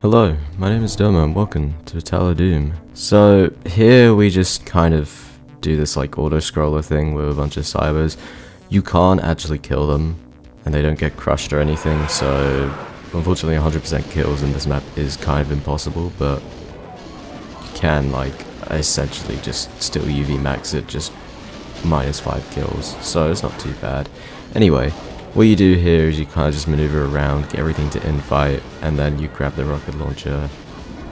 Hello, my name is Doma and welcome to italo.wad. So here we just kind of do this like auto-scroller thing with a bunch of cybers. You can't actually kill them and they don't get crushed or anything, so unfortunately 100% kills in this map is kind of impossible, but you can like essentially just still UV max it, just -5 kills, so it's not too bad. Anyway, what you do here is you kind of just maneuver around, get everything to infight, and then you grab the rocket launcher.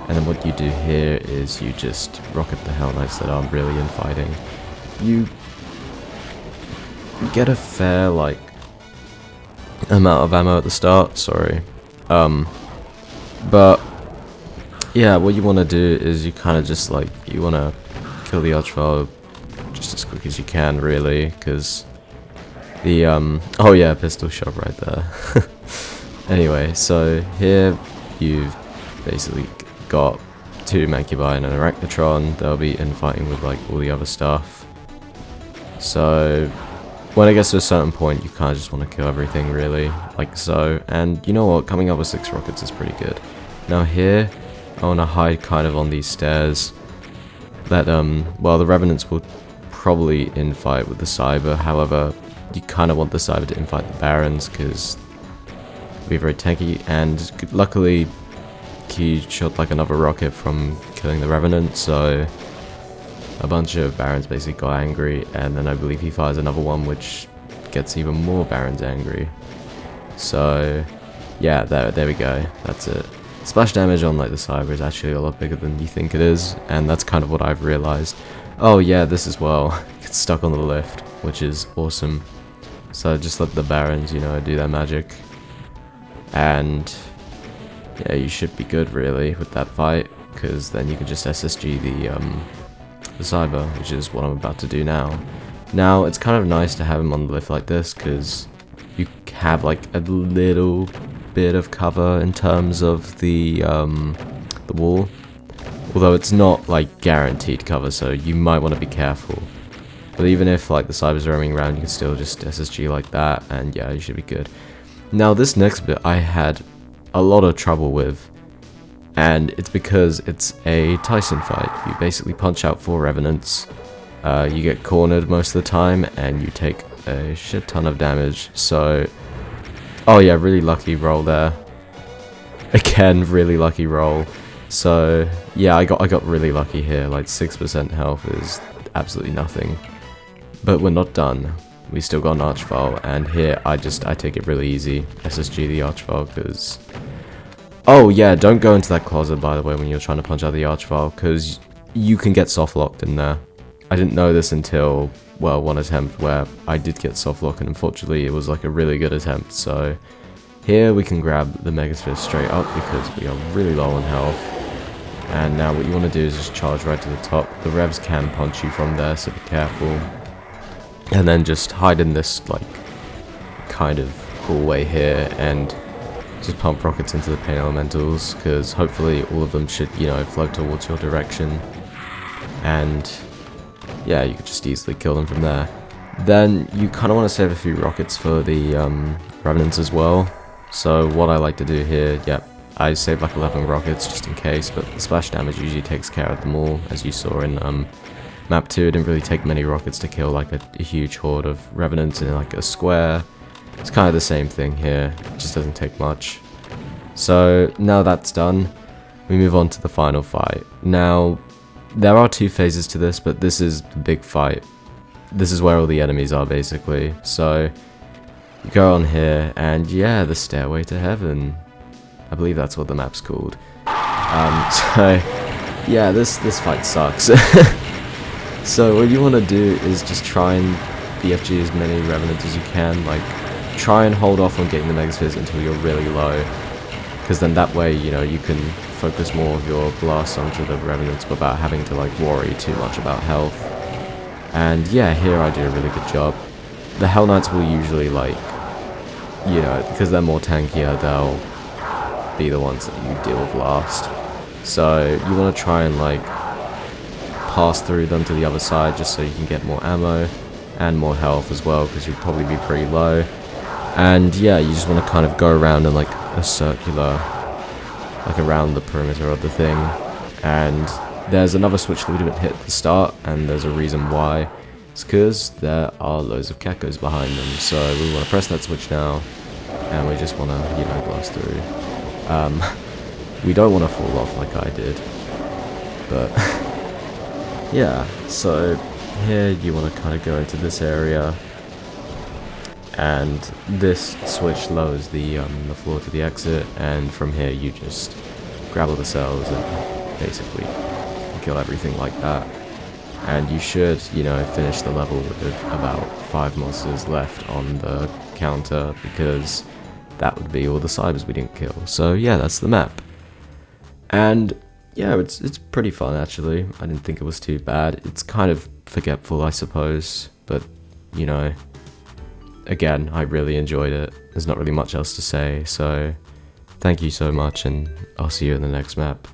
And then what you do here is you just rocket the Hell Knights that aren't really infighting. You get a fair, like, amount of ammo at the start, sorry. But, yeah, what you want to do is you kind of just, like, you want to kill the Archvile just as quick as you can, really, because the, oh yeah, pistol shot right there. Anyway, so here you've basically got 2 Mancubi and an Arachnotron. They'll be infighting with like all the other stuff. So when it gets to a certain point, you kind of just want to kill everything, really, like so. And you know what, coming up with 6 rockets is pretty good. Now here, I want to hide kind of on these stairs. That, well, the Revenants will probably infight with the Cyber, however, you kind of want the Cyber to infight the Barons, because it'll be very tanky, and luckily he shot like another rocket from killing the Revenant, so a bunch of Barons basically got angry, and then I believe he fires another one which gets even more Barons angry. So yeah, there we go, that's it. Splash damage on like the Cyber is actually a lot bigger than you think it is, and that's kind of what I've realized. Oh yeah, this as well, gets stuck on the lift, which is awesome. So just let the Barons, you know, do their magic. And yeah, you should be good really with that fight, because then you can just SSG the Cyber, which is what I'm about to do now. Now, it's kind of nice to have him on the lift like this, because you have like a little bit of cover in terms of the wall. Although it's not like guaranteed cover, so you might want to be careful. But even if like the Cyber's roaming around, you can still just SSG like that, and yeah, you should be good. Now this next bit I had a lot of trouble with, and it's because it's a Tyson fight. You basically punch out 4 Revenants, you get cornered most of the time, and you take a shit ton of damage. So, oh yeah, really lucky roll there. Again, really lucky roll. So yeah, I got really lucky here. Like 6% health is absolutely nothing. But we're not done. We still got an Archvile, and here I take it really easy. SSG the Archvile, because... Oh yeah, don't go into that closet, by the way, when you're trying to punch out the Archvile, because you can get soft locked in there. I didn't know this until, well, one attempt where I did get soft locked, and unfortunately it was like a really good attempt. So here we can grab the Megasphere straight up, because we are really low on health. And now what you want to do is just charge right to the top. The Revs can punch you from there, so be careful. And then just hide in this, like, kind of hallway here, and just pump rockets into the Pain Elementals, because hopefully all of them should, you know, float towards your direction. And yeah, you could just easily kill them from there. Then you kind of want to save a few rockets for the Revenants as well. So what I like to do here, yep, I saved like 11 rockets just in case, but the splash damage usually takes care of them all, as you saw in Map 2. It didn't really take many rockets to kill like a huge horde of Revenants in like a square. It's kind of the same thing here, it just doesn't take much. So now that's done, we move on to the final fight. Now, there are 2 phases to this, but this is the big fight. This is where all the enemies are basically. So you go on here, and yeah, the Stairway to Heaven. I believe that's what the map's called. So yeah, this fight sucks. So what you want to do is just try and BFG as many Revenants as you can, like try and hold off on getting the Megaspheres until you're really low, because then that way, you know, you can focus more of your blasts onto the Revenants without having to like worry too much about health. And yeah, here I do a really good job. The Hell Knights will usually like, you know, because they're more tankier, they'll be the ones that you deal with last. So you want to try and like pass through them to the other side, just so you can get more ammo and more health as well, because you'd probably be pretty low. And yeah, you just want to kind of go around in like a circular like around the perimeter of the thing. And there's another switch that we didn't hit at the start, and there's a reason why. It's because there are loads of geckos behind them, so we want to press that switch now, and we just want to, you know, blast through. We don't want to fall off like I did, but yeah, so here you want to kind of go into this area, and this switch lowers the floor to the exit, and from here you just grab all the cells and basically kill everything like that. And you should, you know, finish the level with about 5 monsters left on the counter, because that would be all the cybers we didn't kill. So yeah, that's the map. And yeah, it's pretty fun actually. I didn't think it was too bad. It's kind of forgetful, I suppose, but you know, again, I really enjoyed it. There's not really much else to say, so thank you so much, and I'll see you in the next map.